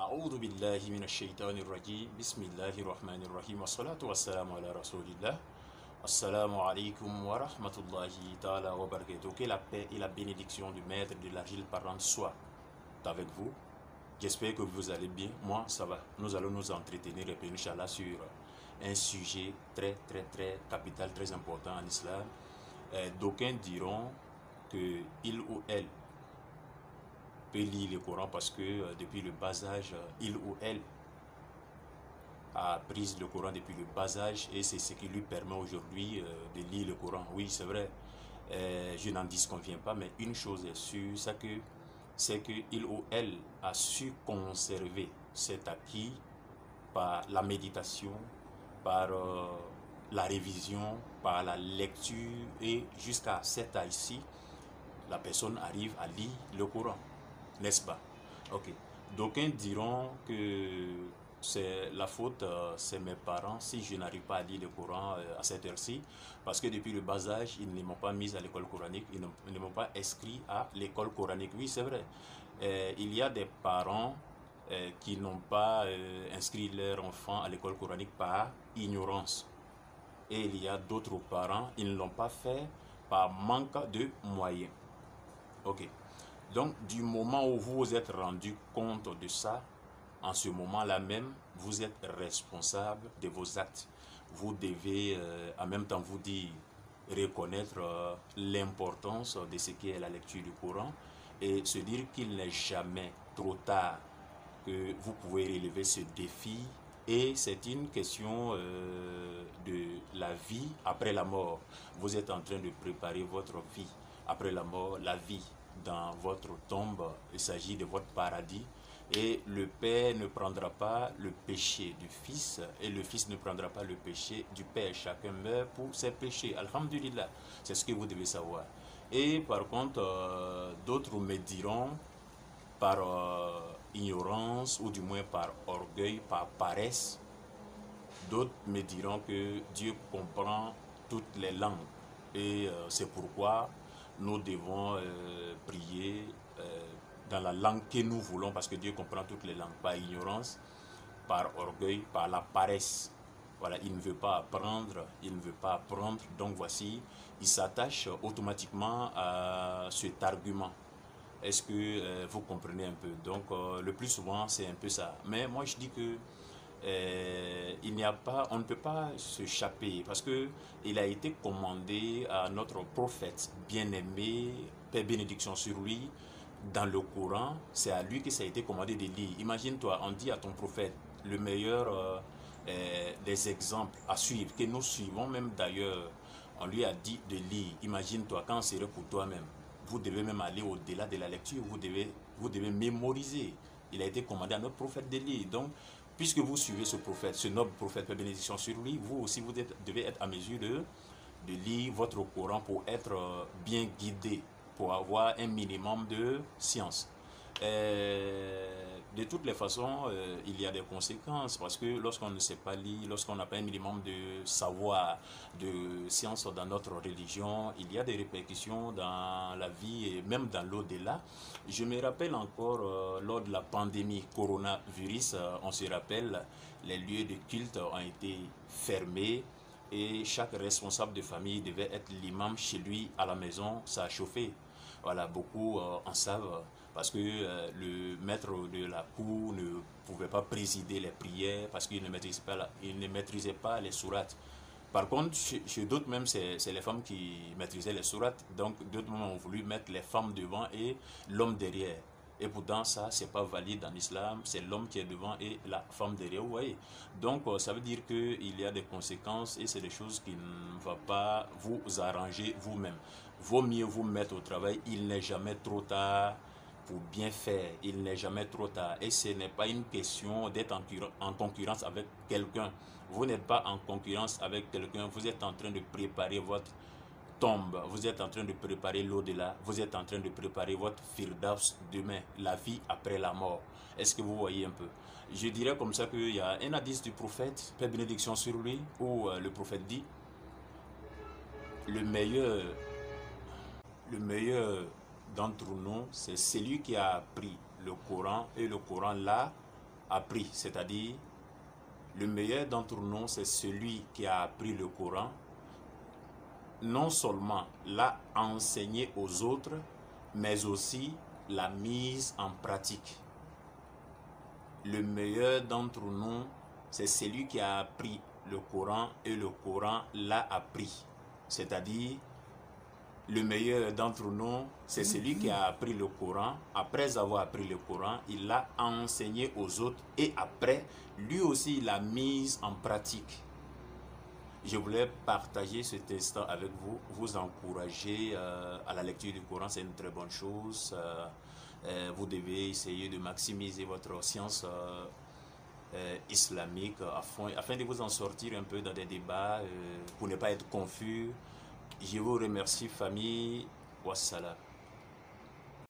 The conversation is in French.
أعوذ بالله من الشيطان الرجيم بسم الله الرحمن الرحيم والصلاة والسلام على رسول الله. Assalamu alaikum wa rahmatullahi ta'ala wa barakatuh. Que la paix et la bénédiction du maître de l'argile parlante soient avec vous. J'espère que vous allez bien. Moi, ça va. Nous allons nous entretenir, Inch'Allah, sur un sujet très capital, très important en islam. D'aucuns diront que il ou elle peut lire le Coran parce que depuis le bas âge, il ou elle a pris le Coran depuis le bas âge et c'est ce qui lui permet aujourd'hui de lire le Coran. Oui, c'est vrai, je n'en disconviens pas, mais une chose est sûre, c'est que il ou elle a su conserver cet acquis par la méditation, par la révision, par la lecture et jusqu'à cet âge-ci, la personne arrive à lire le Coran, n'est-ce pas? Ok. D'aucuns diront que c'est la faute, c'est mes parents si je n'arrive pas à lire le Coran à cette heure-ci, parce que depuis le bas âge, ils ne m'ont pas mis à l'école coranique, ils ne m'ont pas inscrit à l'école coranique. Oui, c'est vrai. Il y a des parents qui n'ont pas inscrit leur enfant à l'école coranique par ignorance. Et il y a d'autres parents, ils ne l'ont pas fait par manque de moyens. Ok. Donc, du moment où vous vous êtes rendu compte de ça, en ce moment-là même, vous êtes responsable de vos actes. Vous devez en même temps vous dire, reconnaître l'importance de ce qu'est la lecture du Coran et se dire qu'il n'est jamais trop tard que vous pouvez relever ce défi. Et c'est une question de la vie après la mort. Vous êtes en train de préparer votre vie après la mort, la vie dans votre tombe. Il s'agit de votre paradis. Et le Père ne prendra pas le péché du Fils et le Fils ne prendra pas le péché du Père. Chacun meurt pour ses péchés. Alhamdulillah, c'est ce que vous devez savoir. Et par contre, d'autres me diront par ignorance ou du moins par orgueil, par paresse. D'autres me diront que Dieu comprend toutes les langues et c'est pourquoi nous devons prier dans la langue que nous voulons parce que Dieu comprend toutes les langues, par ignorance, par orgueil, par la paresse. Voilà, il ne veut pas apprendre, il ne veut pas apprendre. Donc voici, il s'attache automatiquement à cet argument. Est-ce que vous comprenez un peu? Donc le plus souvent c'est un peu ça. Mais moi je dis que il n'y a pas, on ne peut pas s'échapper parce que il a été commandé à notre prophète bien-aimé, paix bénédiction sur lui, dans le Coran, c'est à lui que ça a été commandé de lire. Imagine-toi, on dit à ton prophète le meilleur des exemples à suivre, que nous suivons même d'ailleurs, on lui a dit de lire. Imagine-toi quand c'est pour toi-même. Vous devez même aller au-delà de la lecture, vous devez mémoriser. Il a été commandé à notre prophète de lire. Donc, puisque vous suivez ce prophète, ce noble prophète, paix bénédiction sur lui, vous aussi vous devez être à mesure de lire votre Coran pour être bien guidé, pour avoir un minimum de science. De toutes les façons, il y a des conséquences parce que lorsqu'on ne sait pas lire, lorsqu'on n'a pas un minimum de savoir, de science dans notre religion, il y a des répercussions dans la vie et même dans l'au-delà. Je me rappelle encore lors de la pandémie coronavirus, on se rappelle, les lieux de culte ont été fermés et chaque responsable de famille devait être l'imam chez lui à la maison, ça a chauffé. Voilà, beaucoup en savent parce que le maître de la cour ne pouvait pas présider les prières parce qu'il ne maîtrisait pas les sourates. Par contre, chez d'autres même, c'est les femmes qui maîtrisaient les sourates. Donc, d'autres même ont voulu mettre les femmes devant et l'homme derrière. Et pourtant, ça, c'est pas valide en islam. C'est l'homme qui est devant et la femme derrière, vous voyez. Donc, ça veut dire qu'il y a des conséquences et c'est des choses qui ne vont pas vous arranger vous-même. Vaut mieux vous mettre au travail. Il n'est jamais trop tard pour bien faire. Il n'est jamais trop tard. Et ce n'est pas une question d'être en concurrence avec quelqu'un. Vous n'êtes pas en concurrence avec quelqu'un. Vous êtes en train de préparer votre tombe. Vous êtes en train de préparer l'au-delà. Vous êtes en train de préparer votre firdaus demain, la vie après la mort. Est-ce que vous voyez un peu? Je dirais comme ça qu'il y a un hadith du prophète, paix bénédiction sur lui, où le prophète dit le meilleur d'entre nous, c'est celui qui a appris le Coran et le Coran l'a appris, c'est-à-dire le meilleur d'entre nous, c'est celui qui a appris le Coran, non seulement l'a enseigné aux autres, mais aussi l'a mise en pratique. Le meilleur d'entre nous, c'est celui qui a appris le Coran et le Coran l'a appris. C'est-à-dire, le meilleur d'entre nous, c'est celui qui a appris le Coran. Après avoir appris le Coran, il l'a enseigné aux autres et après, lui aussi, il l'a mise en pratique. Je voulais partager cet instant avec vous, vous encourager à la lecture du Coran, c'est une très bonne chose. Vous devez essayer de maximiser votre science islamique afin de vous en sortir un peu dans des débats pour ne pas être confus. Je vous remercie, famille. Wassalam.